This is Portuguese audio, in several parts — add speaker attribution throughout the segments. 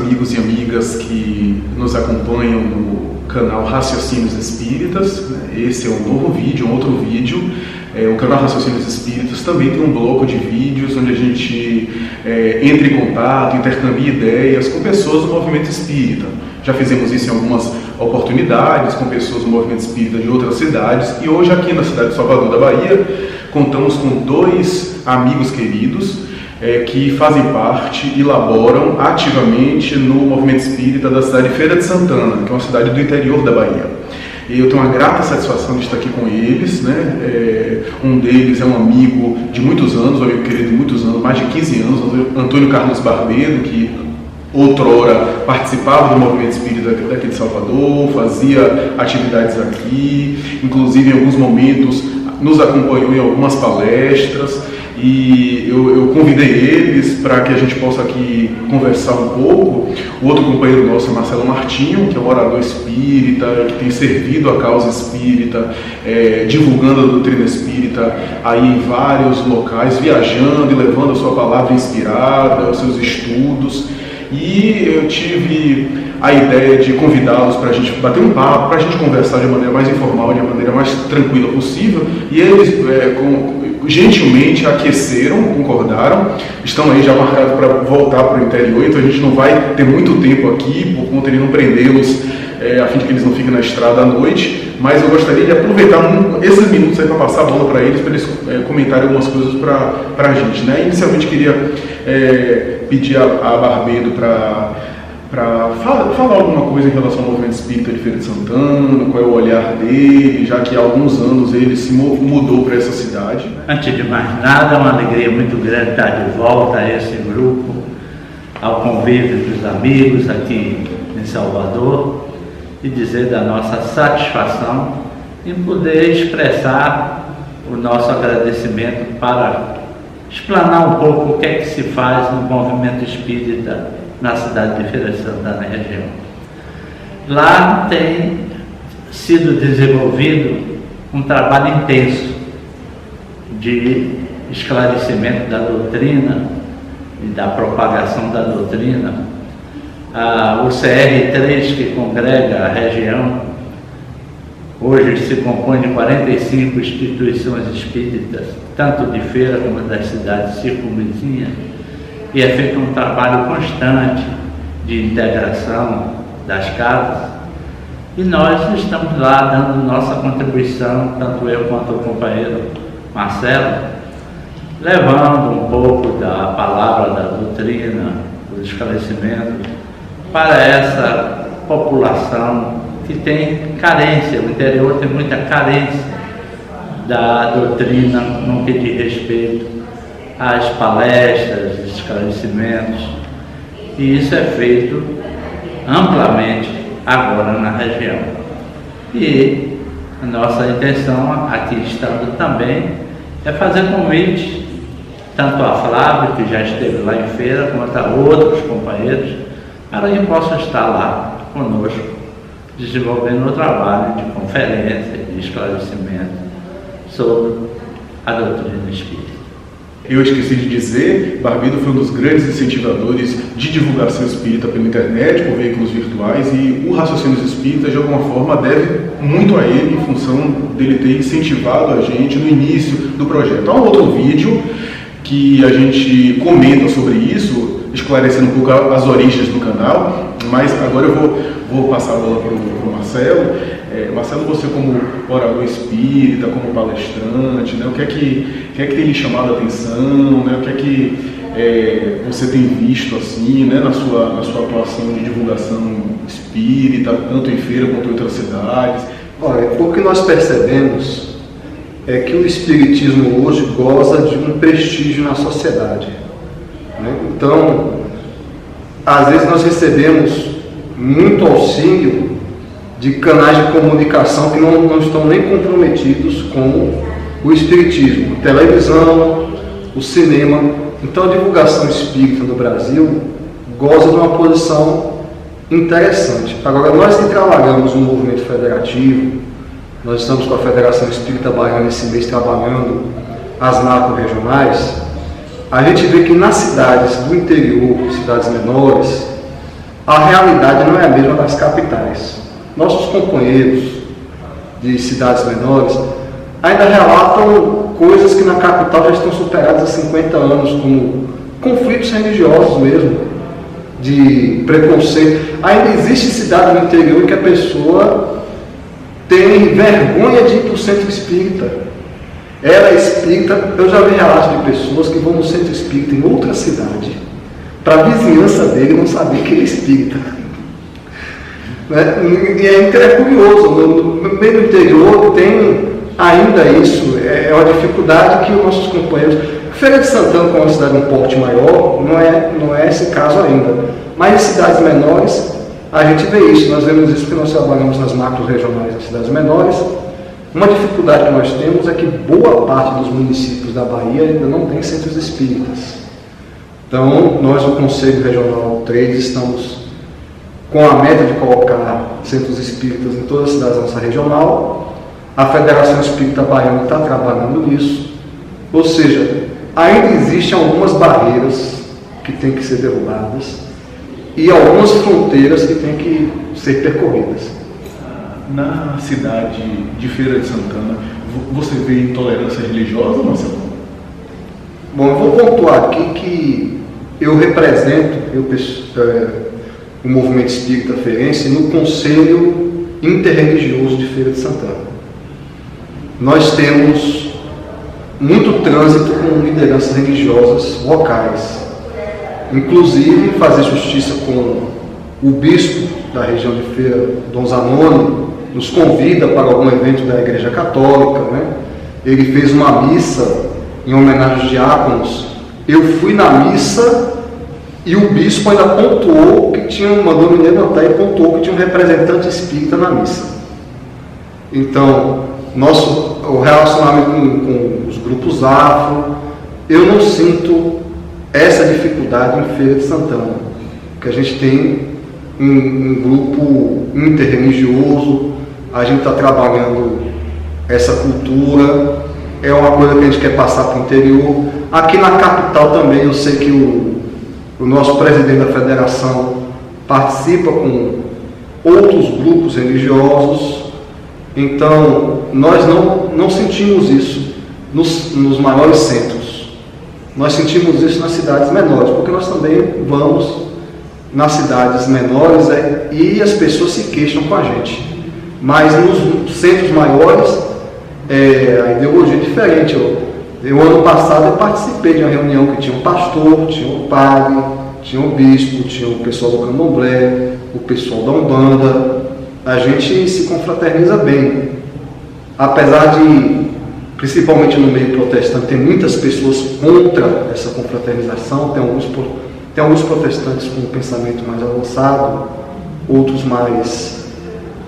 Speaker 1: amigos e amigas que nos acompanham no canal Raciocínios Espíritas. Esse é um novo vídeo, um outro vídeo. O canal Raciocínios Espíritas também tem um bloco de vídeos onde a gente entra em contato, intercambia ideias com pessoas do movimento espírita. Já fizemos isso em algumas oportunidades com pessoas do movimento espírita de outras cidades, e hoje aqui na cidade de Salvador da Bahia contamos com dois amigos queridos que fazem parte e laboram ativamente no movimento espírita da cidade de Feira de Santana, que é uma cidade do interior da Bahia. E eu tenho uma grata satisfação de estar aqui com eles, né? Um deles é um amigo de muitos anos, um amigo querido de muitos anos, mais de 15 anos, Antônio Carlos Barbeiro, que outrora participava do movimento espírita daqui de Salvador, fazia atividades aqui, inclusive em alguns momentos nos acompanhou em algumas palestras, e eu convidei eles para que a gente possa aqui conversar um pouco. O outro companheiro nosso é Marcelo Martinho, que é um orador espírita, que tem servido a causa espírita, divulgando a doutrina espírita aí em vários locais, viajando e levando a sua palavra inspirada, os seus estudos. E eu tive a ideia de convidá-los para a gente bater um papo, para a gente conversar de maneira mais informal, de maneira mais tranquila possível, e eles gentilmente aqueceram, concordaram, estão aí já marcados para voltar para o interior, então a gente não vai ter muito tempo aqui, por conta de não prendê-los, a fim de que eles não fiquem na estrada à noite, mas eu gostaria de aproveitar esses minutos aí para passar a bola para eles comentarem algumas coisas para a gente, né? Inicialmente queria pedir a Barbeiro para falar alguma coisa em relação ao movimento espírita de Feira de Santana, qual é o olhar dele, já que há alguns anos ele se mudou para essa cidade.
Speaker 2: Antes de mais nada, é uma alegria muito grande estar de volta a esse grupo, ao convívio dos amigos aqui em Salvador, e dizer da nossa satisfação em poder expressar o nosso agradecimento para explanar um pouco o que é que se faz no movimento espírita na cidade de Feira de Santana, na região. Lá tem sido desenvolvido um trabalho intenso de esclarecimento da doutrina e da propagação da doutrina. O CR3, que congrega a região, hoje se compõe de 45 instituições espíritas, tanto de Feira como das cidades circunvizinhas, e é feito um trabalho constante de integração das casas, e nós estamos lá dando nossa contribuição, tanto eu quanto o companheiro Marcelo, levando um pouco da palavra da doutrina, do esclarecimento, para essa população que tem carência. O interior tem muita carência da doutrina no que diz respeito às palestras, esclarecimentos, e isso é feito amplamente agora na região. E a nossa intenção, aqui estando também, é fazer convite tanto a Flávio, que já esteve lá em Feira, quanto a outros companheiros, para que possam estar lá conosco, desenvolvendo o trabalho de conferência, de esclarecimento sobre a doutrina espírita.
Speaker 1: Eu esqueci de dizer, Barbeiro foi um dos grandes incentivadores de divulgação espírita pela internet, por veículos virtuais, e o Raciocínios Espíritas, de alguma forma, deve muito a ele, em função dele ter incentivado a gente no início do projeto. Há um outro vídeo que a gente comenta sobre isso, esclarecendo um pouco as origens do canal, mas agora eu vou passar a bola para o Marcelo. Marcelo, você como orador espírita, como palestrante, né, o que é que tem lhe chamado a atenção, né, o que é que você tem visto assim, né, na sua atuação de divulgação espírita, tanto em Feira quanto em outras cidades?
Speaker 3: Olha, o que nós percebemos é que o espiritismo hoje goza de um prestígio na sociedade, né? Então, às vezes nós recebemos muito auxílio de canais de comunicação que não estão nem comprometidos com o espiritismo, a televisão, o cinema. Então a divulgação espírita no Brasil goza de uma posição interessante. Agora, nós que trabalhamos no movimento federativo, nós estamos com a Federação Espírita Baiana esse mês trabalhando as macro-regionais, a gente vê que nas cidades do interior, cidades menores, a realidade não é a mesma das capitais. Nossos companheiros de cidades menores ainda relatam coisas que na capital já estão superadas há 50 anos, como conflitos religiosos mesmo, de preconceito. Ainda existe cidade no interior que a pessoa tem vergonha de ir para o centro espírita. Ela é espírita. Eu já vi relatos de pessoas que vão no centro espírita em outra cidade, para a vizinhança dele não saber que ele é espírita. Né? E é curioso, no meio do interior tem ainda isso, é uma dificuldade que os nossos companheiros... Feira de Santana, como é uma cidade um porte maior, não é esse caso ainda. Mas em cidades menores, a gente vê isso. Nós vemos isso porque nós trabalhamos nas macros regionais das cidades menores. Uma dificuldade que nós temos é que boa parte dos municípios da Bahia ainda não tem centros espíritas. Então, nós, o Conselho Regional 3, estamos com a meta de colocar centros espíritas em todas as cidades da nossa regional. A Federação Espírita Baiana está trabalhando nisso. Ou seja, ainda existem algumas barreiras que têm que ser derrubadas e algumas fronteiras que têm que ser percorridas.
Speaker 1: Na cidade de Feira de Santana, você vê intolerância religiosa, Marcelo?
Speaker 3: Bom, eu vou pontuar aqui que eu represento o movimento espírita feirense no Conselho Interreligioso de Feira de Santana. Nós temos muito trânsito com lideranças religiosas locais. Inclusive, fazer justiça com o bispo da região de Feira, Dom Zanoni, nos convida para algum evento da Igreja Católica. Né? Ele fez uma missa em homenagem aos diáconos. Eu fui na missa e o bispo ainda pontuou que mandou me levantar e pontuou que tinha um representante espírita na missa. Então, o relacionamento com os grupos afro, eu não sinto essa dificuldade em Feira de Santana, porque a gente tem um grupo interreligioso, a gente está trabalhando essa cultura, é uma coisa que a gente quer passar para o interior. Aqui na capital também, eu sei que o nosso presidente da federação participa com outros grupos religiosos. Então, nós não sentimos isso nos maiores centros. Nós sentimos isso nas cidades menores, porque nós também vamos nas cidades menores e as pessoas se queixam com a gente. Mas nos centros maiores, a ideologia é diferente. Ano passado, eu participei de uma reunião que tinha um pastor, tinha um padre, tinha um bispo, tinha o pessoal do candomblé, o pessoal da Umbanda. A gente se confraterniza bem, apesar de, principalmente no meio protestante, tem muitas pessoas contra essa confraternização. Tem alguns protestantes com um pensamento mais avançado, outros mais,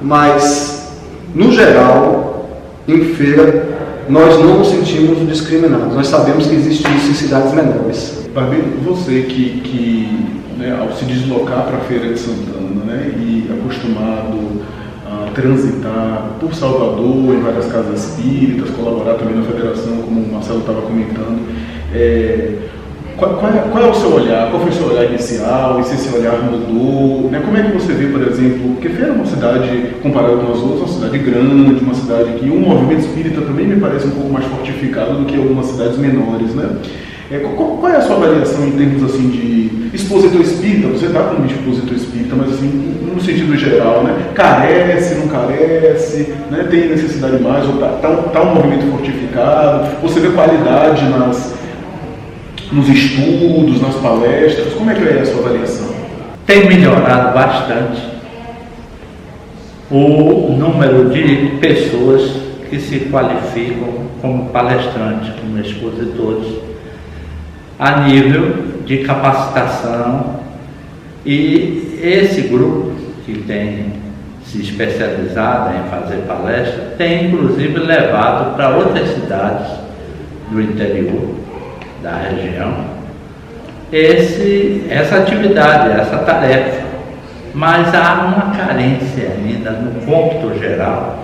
Speaker 3: mas no geral, em Feira, nós não nos sentimos discriminados. Nós sabemos que existe isso em cidades menores.
Speaker 1: Barbeiro, você que né, ao se deslocar para a Feira de Santana, né, e acostumado a transitar por Salvador, em várias casas espíritas, colaborar também na federação, como o Marcelo estava comentando, qual é o seu olhar? Qual foi o seu olhar inicial? E se esse olhar mudou? Né? Como é que você vê, por exemplo, porque Feira é uma cidade, comparada com as outras, uma cidade grande, uma cidade que o movimento espírita também me parece um pouco mais fortificado do que algumas cidades menores, né? Qual é a sua avaliação em termos assim de expositor espírita? Você está como expositor espírita, mas assim, no sentido geral, né? Carece, não carece, né? Tem necessidade mais, ou tá um movimento fortificado? Você vê qualidade nos estudos, nas palestras? Como é que é a sua avaliação?
Speaker 2: Tem melhorado bastante o número de pessoas que se qualificam como palestrantes, como expositores, a nível de capacitação, e esse grupo que tem se especializado em fazer palestra tem inclusive levado para outras cidades do interior da região essa atividade, essa tarefa, mas há uma carência ainda no cômputo geral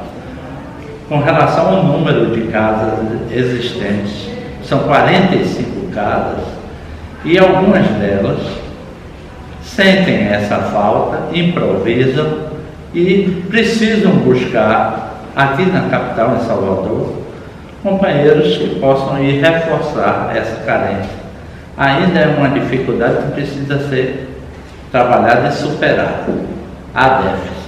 Speaker 2: com relação ao número de casas existentes. São 45 casas e algumas delas sentem essa falta, improvisam e precisam buscar, aqui na capital, em Salvador, companheiros que possam ir reforçar essa carência. Ainda é uma dificuldade que precisa ser trabalhada e superada. Há déficit.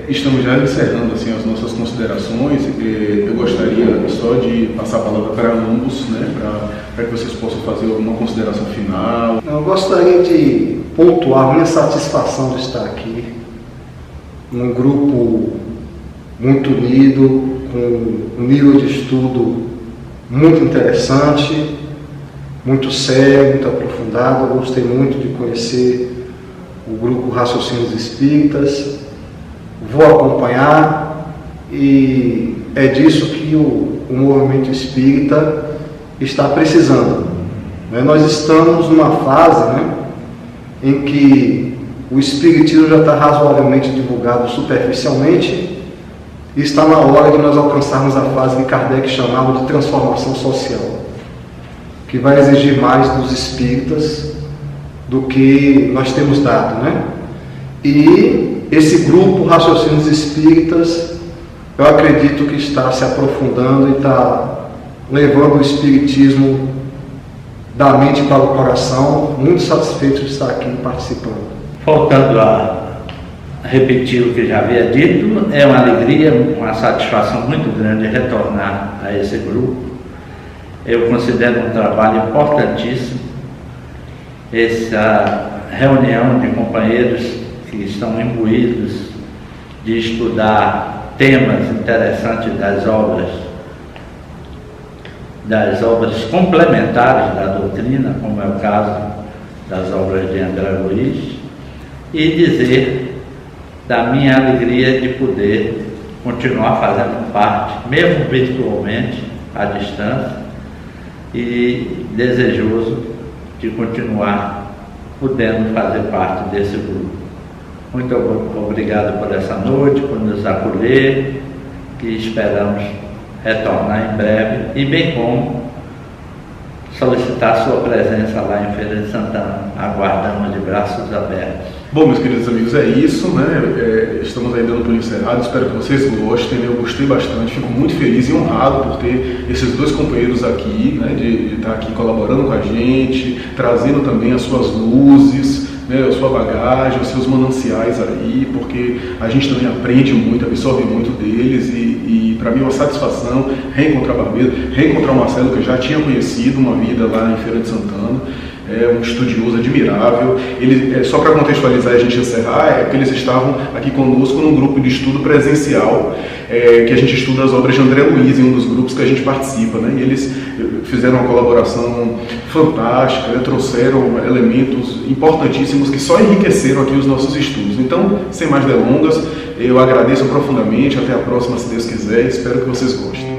Speaker 1: Estamos já encerrando assim, as nossas considerações. Eu gostaria só de passar a palavra para ambos, né, para que vocês possam fazer alguma consideração final.
Speaker 3: Eu gostaria de pontuar minha satisfação de estar aqui, num grupo muito unido, com um nível de estudo muito interessante, muito sério, muito aprofundado. Eu gostei muito de conhecer o grupo Raciocínios Espíritas. Vou acompanhar e é disso que o movimento espírita está precisando. Nós estamos numa fase, em que o espiritismo já está razoavelmente divulgado superficialmente e está na hora de nós alcançarmos a fase que Kardec chamava de transformação social, que vai exigir mais dos espíritas do que nós temos dado, E esse grupo Raciocínios Espíritas, eu acredito que está se aprofundando e está levando o espiritismo da mente para o coração. Muito satisfeito de estar aqui participando.
Speaker 2: Voltando a repetir o que já havia dito, é uma alegria, uma satisfação muito grande retornar a esse grupo. Eu considero um trabalho importantíssimo essa reunião de companheiros que estão imbuídos de estudar temas interessantes das obras complementares da doutrina, como é o caso das obras de André Luiz, e dizer da minha alegria de poder continuar fazendo parte, mesmo virtualmente, à distância, e desejoso de continuar podendo fazer parte desse grupo. Muito obrigado por essa noite, por nos acolher, e esperamos retornar em breve, e bem como solicitar sua presença lá em Feira de Santana. Aguardamos de braços abertos.
Speaker 1: Bom, meus queridos amigos, é isso, estamos aí dando por encerrado, espero que vocês gostem, eu gostei bastante, fico muito feliz e honrado por ter esses dois companheiros aqui, de estar aqui colaborando com a gente, trazendo também as suas luzes, a sua bagagem, os seus mananciais aí, porque a gente também aprende muito, absorve muito deles e para mim é uma satisfação reencontrar Barbeiro, reencontrar o Marcelo, que eu já tinha conhecido uma vida lá em Feira de Santana. É um estudioso admirável. Só para contextualizar e a gente encerrar, é que eles estavam aqui conosco num grupo de estudo presencial, que a gente estuda as obras de André Luiz, em um dos grupos que a gente participa, E eles fizeram uma colaboração fantástica, trouxeram elementos importantíssimos que só enriqueceram aqui os nossos estudos. Então, sem mais delongas, eu agradeço profundamente, até a próxima, se Deus quiser, espero que vocês gostem.